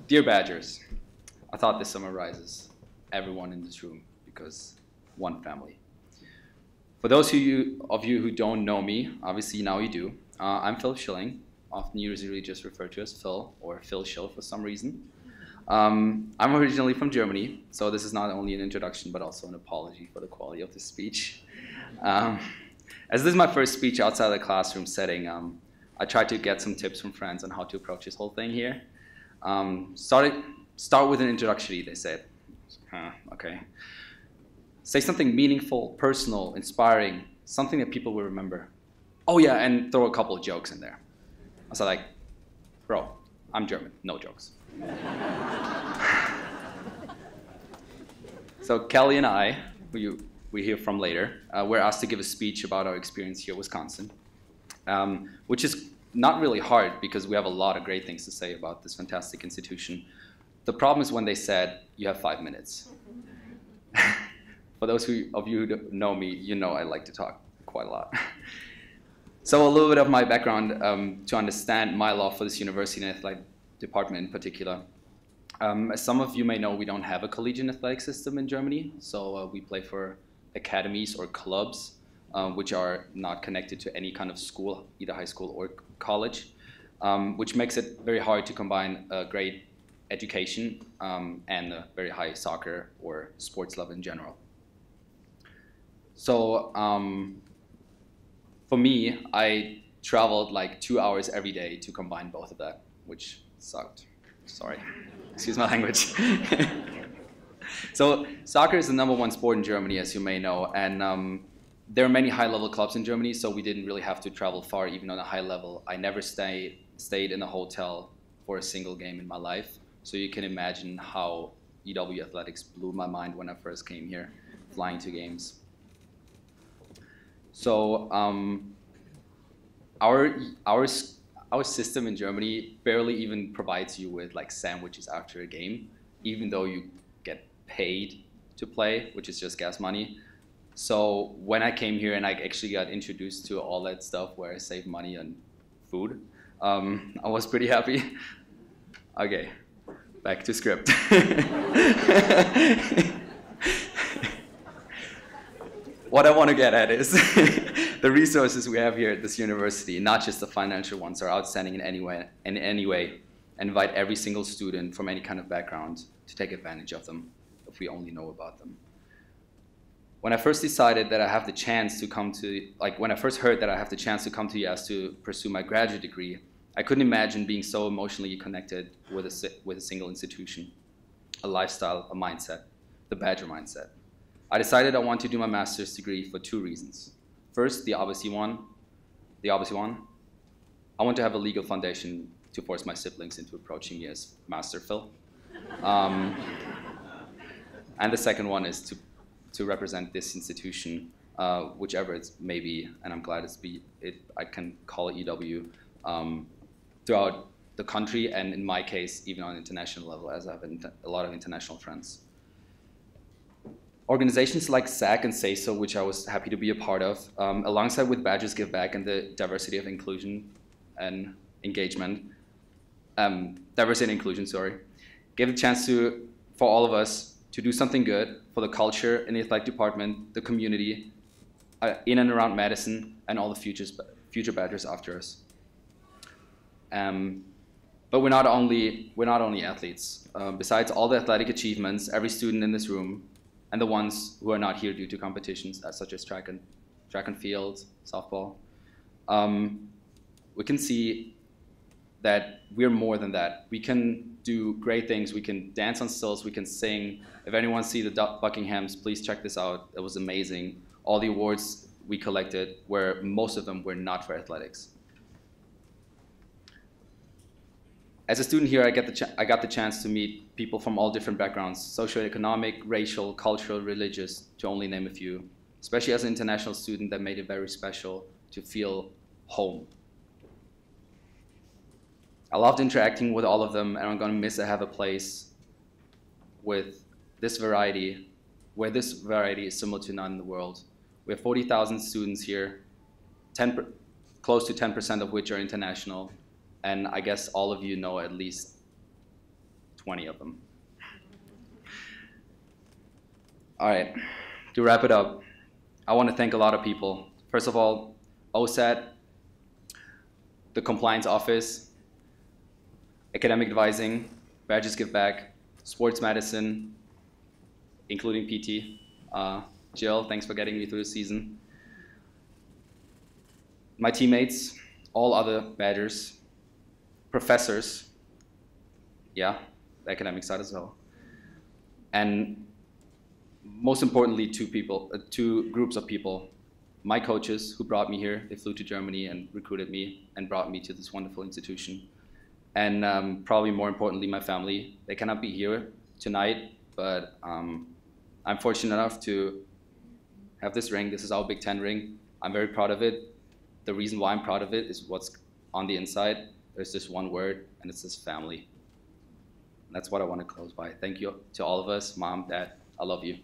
Dear Badgers, I thought this summarizes everyone in this room because one family. For those of you who don't know me, obviously now you do. I'm Philipp Schilling, often usually just referred to as Phil or Phil Schill for some reason. I'm originally from Germany, so this is not only an introduction but also an apology for the quality of this speech. As this is my first speech outside the classroom setting, I tried to get some tips from friends on how to approach this whole thing here. Start with an introductory, they said. Okay. Say something meaningful, personal, inspiring, something that people will remember. Oh yeah, and throw a couple of jokes in there. I was like, bro, I'm German, no jokes. So Kelly and I, who we hear from later, were asked to give a speech about our experience here in Wisconsin, which is not really hard because we have a lot of great things to say about this fantastic institution. The problem is when they said, you have 5 minutes. For those of you who know me, you know I like to talk quite a lot. So a little bit of my background to understand my love for this university and athletic department in particular. As some of you may know, we don't have a collegiate athletic system in Germany, so we play for academies or clubs, which are not connected to any kind of school, either high school or college, which makes it very hard to combine a great education and a very high soccer or sports love in general. So for me, I traveled like 2 hours every day to combine both of that, which sucked. Sorry, excuse my language. So soccer is the #1 sport in Germany, as you may know, and there are many high-level clubs in Germany, so we didn't really have to travel far, even on a high level. I never stayed in a hotel for a single game in my life, so you can imagine how EW athletics blew my mind when I first came here, flying to games. So our system in Germany barely even provides you with like sandwiches after a game, even though you get paid to play, which is just gas money. So when I came here and I actually got introduced to all that stuff where I save money on food, I was pretty happy. Okay, back to script. What I want to get at is the resources we have here at this university, not just the financial ones, are outstanding in any way, and invite every single student from any kind of background to take advantage of them if we only know about them. When I first decided that I have the chance to come to, when I first heard that I have the chance to come to US to pursue my graduate degree, I couldn't imagine being so emotionally connected with a single institution, a lifestyle, a mindset, the Badger mindset. I decided I want to do my master's degree for 2 reasons. First, the obvious one, I want to have a legal foundation to force my siblings into approaching me as Master Phil. And the second one is to represent this institution, whichever it may be, and I'm glad I can call it EW, throughout the country, and in my case, even on an international level, as I have a lot of international friends. Organizations like SAC and Say So, which I was happy to be a part of, alongside with Badgers Give Back and the Diversity of Inclusion and Engagement, Diversity and Inclusion, sorry, gave a chance for all of us to do something good for the culture in the athletic department, the community, in and around Madison, and all the future Badgers after us. But we're not only athletes. Besides all the athletic achievements, every student in this room, and the ones who are not here due to competitions, such as track and field, softball, we can see that we're more than that. We can do great things. We can dance on stilts. We can sing. If anyone sees the Buckinghams, please check this out. It was amazing. All the awards we collected, most of them were not for athletics. As a student here, I got the chance to meet people from all different backgrounds, socioeconomic, racial, cultural, religious, to only name a few. Especially as an international student, that made it very special to feel home. I loved interacting with all of them, and I'm going to miss I have a place with this variety, where this variety is similar to none in the world. We have 40,000 students here, close to 10% of which are international. And I guess all of you know at least 20 of them. All right, to wrap it up, I want to thank a lot of people. First of all, OSAT, the compliance office, academic advising, Badges Give Back, sports medicine, including PT. Jill, thanks for getting me through the season. My teammates, all other Badgers, professors, yeah, the academic side as well. And most importantly, two groups of people. My coaches who brought me here, they flew to Germany and recruited me and brought me to this wonderful institution. And probably more importantly, my family. They cannot be here tonight, but I'm fortunate enough to have this ring. This is our Big Ten ring. I'm very proud of it. The reason why I'm proud of it is what's on the inside. There's just one word, and it's this family. And that's what I want to close by. Thank you to all of us, Mom, Dad. I love you.